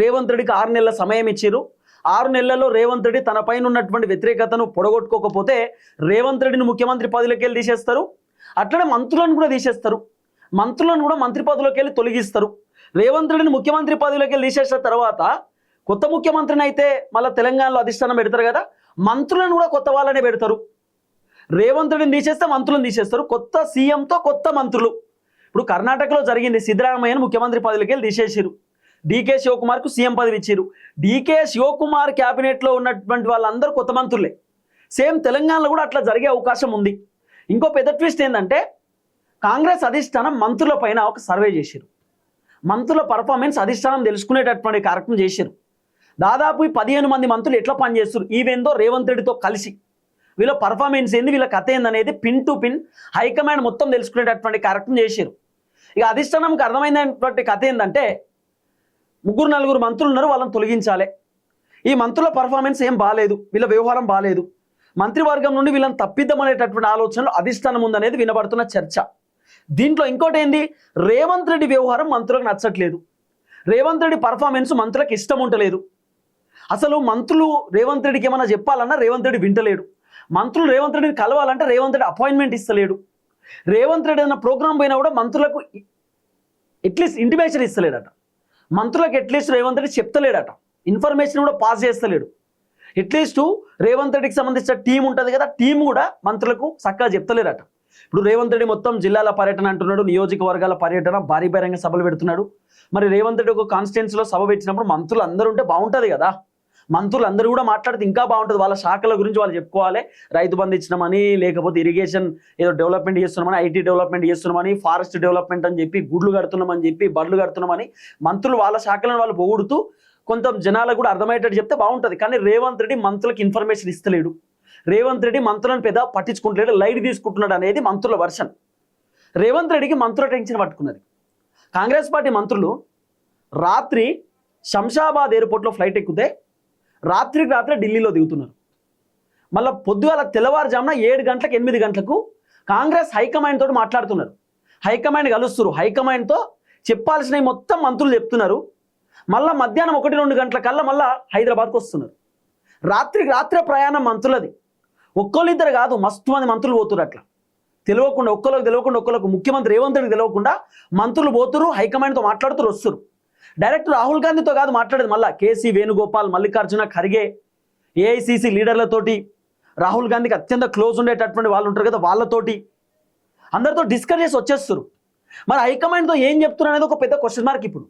రేవంత్ రెడ్డికి 6 నెలల సమయం ఇచ్చారు. 6 నెలల్లో రేవంత్ రెడ్డి తన పైన ఉన్నటువంటి వ్యతిరేకతను పొడగొట్టుకోకపోతే రేవంత్ రెడ్డిని ముఖ్యమంత్రి పదవిలోకి వెళ్ళి తీసేస్తారు. అట్లనే మంత్రులను కూడా తీసేస్తారు. మంత్రులను కూడా మంత్రి పదవిలోకి వెళ్ళి తొలగిస్తారు. రేవంత్ రెడ్డిని ముఖ్యమంత్రి పదవిలోకి వెళ్ళి తీసేసిన తర్వాత కొత్త ముఖ్యమంత్రిని అయితే మళ్ళీ తెలంగాణలో అధిష్టానం పెడతారు కదా, మంత్రులను కూడా కొత్త వాళ్ళనే పెడతారు. రేవంత్ రెడ్డిని తీసేస్తే మంత్రులను తీసేస్తారు. కొత్త సీఎంతో కొత్త మంత్రులు. ఇప్పుడు కర్ణాటకలో జరిగింది. సిద్ధరామయ్యను ముఖ్యమంత్రి పదవిలోకి వెళ్ళి తీసేసారు. డీకే శివకుమార్కు సీఎం పదవి ఇచ్చారు. డీకే శివకుమార్ క్యాబినెట్లో ఉన్నటువంటి వాళ్ళందరూ కొత్త మంత్రులే. సేమ్ తెలంగాణలో కూడా అట్లా జరిగే అవకాశం ఉంది. ఇంకో పెద్ద ట్విస్ట్ ఏంటంటే కాంగ్రెస్ అధిష్టానం మంత్రుల పైన ఒక సర్వే చేశారు. మంత్రుల పర్ఫార్మెన్స్ అధిష్టానం తెలుసుకునేటటువంటి కార్యక్రమం చేశారు. దాదాపు 15 మంది మంత్రులు ఎట్లా పనిచేస్తారు ఈవెందో రేవంత్ రెడ్డితో కలిసి వీళ్ళ పర్ఫార్మెన్స్ ఏంది, వీళ్ళ కథ ఏందనేది పిన్ టు పిన్ హైకమాండ్ మొత్తం తెలుసుకునేటటువంటి కార్యక్రమం చేశారు. ఇక అధిష్టానంకి అర్థమైనటువంటి కథ ఏంటంటే 3-4 మంత్రులు ఉన్నారు, వాళ్ళని తొలగించాలి. ఈ మంత్రుల పర్ఫార్మెన్స్ ఏం బాగాలేదు, వీళ్ళ వ్యవహారం బాగాలేదు, మంత్రివర్గం నుండి వీళ్ళని తప్పిద్దామనేటటువంటి ఆలోచనలు అధిష్టానం ఉందనేది వినబడుతున్న చర్చ. దీంట్లో ఇంకోటి ఏంది, రేవంత్ రెడ్డి వ్యవహారం మంత్రులకు నచ్చట్లేదు. రేవంత్ రెడ్డి పర్ఫార్మెన్స్ మంత్రులకు ఇష్టం ఉండలేదు. అసలు మంత్రులు రేవంత్ రెడ్డికి ఏమైనా చెప్పాలన్నా రేవంత్ రెడ్డి వింటలేడు. మంత్రులు రేవంత్ రెడ్డిని కలవాలంటే రేవంత్ రెడ్డి అపాయింట్మెంట్ ఇస్తలేడు. రేవంత్ రెడ్డి అన్న ప్రోగ్రాం పోయినా కూడా మంత్రులకు అట్లీస్ట్ ఇంటిమేషన్ ఇస్తలేడట. మంత్రులకు అట్లీస్ట్ రేవంత్ రెడ్డి చెప్తలేడట. ఇన్ఫర్మేషన్ కూడా పాస్ చేస్తలేడు. అట్లీస్ట్ రేవంత్ రెడ్డికి సంబంధించిన టీం ఉంటుంది కదా, టీం కూడా మంత్రులకు చక్కగా చెప్తలేరట. ఇప్పుడు రేవంత్ రెడ్డి మొత్తం జిల్లాల పర్యటన అంటున్నాడు, నియోజకవర్గాల పర్యటన, భారీ బహిరంగ సభలు పెడుతున్నాడు. మరి రేవంత్ రెడ్డి ఒక కాన్స్టిట్యున్సీలో సభ పెట్టినప్పుడు మంత్రులు అందరూ ఉంటే బాగుంటుంది కదా. మంత్రులు అందరూ కూడా మాట్లాడితే ఇంకా బాగుంటుంది. వాళ్ళ శాఖల గురించి వాళ్ళు చెప్పుకోవాలి. రైతు బంధు ఇచ్చినామని, లేకపోతే ఇరిగేషన్ ఏదో డెవలప్మెంట్ చేస్తున్నామని, ఐటీ డెవలప్మెంట్ చేస్తున్నామని, ఫారెస్ట్ డెవలప్మెంట్ అని చెప్పి, గుడ్లు కడుతున్నామని చెప్పి, బడ్లు కడుతున్నామని మంత్రులు వాళ్ళ శాఖలను వాళ్ళు పొగుడుతూ కొంత జనాలకు కూడా అర్థమయ్యేటట్టు చెప్తే బాగుంటుంది. కానీ రేవంత్ రెడ్డి మంత్రులకు ఇన్ఫర్మేషన్ ఇస్తలేడు. రేవంత్ రెడ్డి మంత్రులను పెద్ద పట్టించుకుంటలేడు, లైట్ తీసుకుంటున్నాడు అనేది మంత్రుల వర్షన్. రేవంత్ రెడ్డికి మంత్రుల టెన్షన్ పట్టుకున్నది. కాంగ్రెస్ పార్టీ మంత్రులు రాత్రి శంషాబాద్ ఎయిర్పోర్ట్లో ఫ్లైట్ ఎక్కితే రాత్రికి రాత్రి ఢిల్లీలో దిగుతున్నారు. మళ్ళీ పొద్దుగాల తెల్లవారుజామున 7 గంటలకు 8 గంటలకు కాంగ్రెస్ హైకమాండ్ తోటి మాట్లాడుతున్నారు. హైకమాండ్ కలుస్తున్నారు. హైకమాండ్తో చెప్పాల్సినవి మొత్తం మంత్రులు చెప్తున్నారు. మళ్ళీ మధ్యాహ్నం 1-2 గంటల కల్లా మళ్ళీ హైదరాబాద్కు వస్తున్నారు. రాత్రికి రాత్రే ప్రయాణం మంత్రులది. ఒక్కళ్ళిద్దరు కాదు, మస్తు మంది మంత్రులు పోతున్నారు. అట్లా తెలియకుండా ఒక్కరికి ముఖ్యమంత్రి రేవంత్ రెడ్డికి తెలియకుండా మంత్రులు పోతురు, హైకమాండ్తో మాట్లాడుతూ వస్తారు. డైరెక్ట్ రాహుల్ గాంధీతో కాదు మాట్లాడేది, మళ్ళీ కేసీ వేణుగోపాల్, మల్లికార్జున ఖర్గే, ఏఐసిసి లీడర్లతోటి, రాహుల్ గాంధీకి అత్యంత క్లోజ్ ఉండేటటువంటి వాళ్ళు ఉంటారు కదా, వాళ్ళతోటి అందరితో డిస్కస్ చేసి వచ్చేస్తారు. మరి హైకమాండ్తో ఏం చెప్తున్నారు అనేది ఒక పెద్ద క్వశ్చన్ మార్క్ ఇప్పుడు.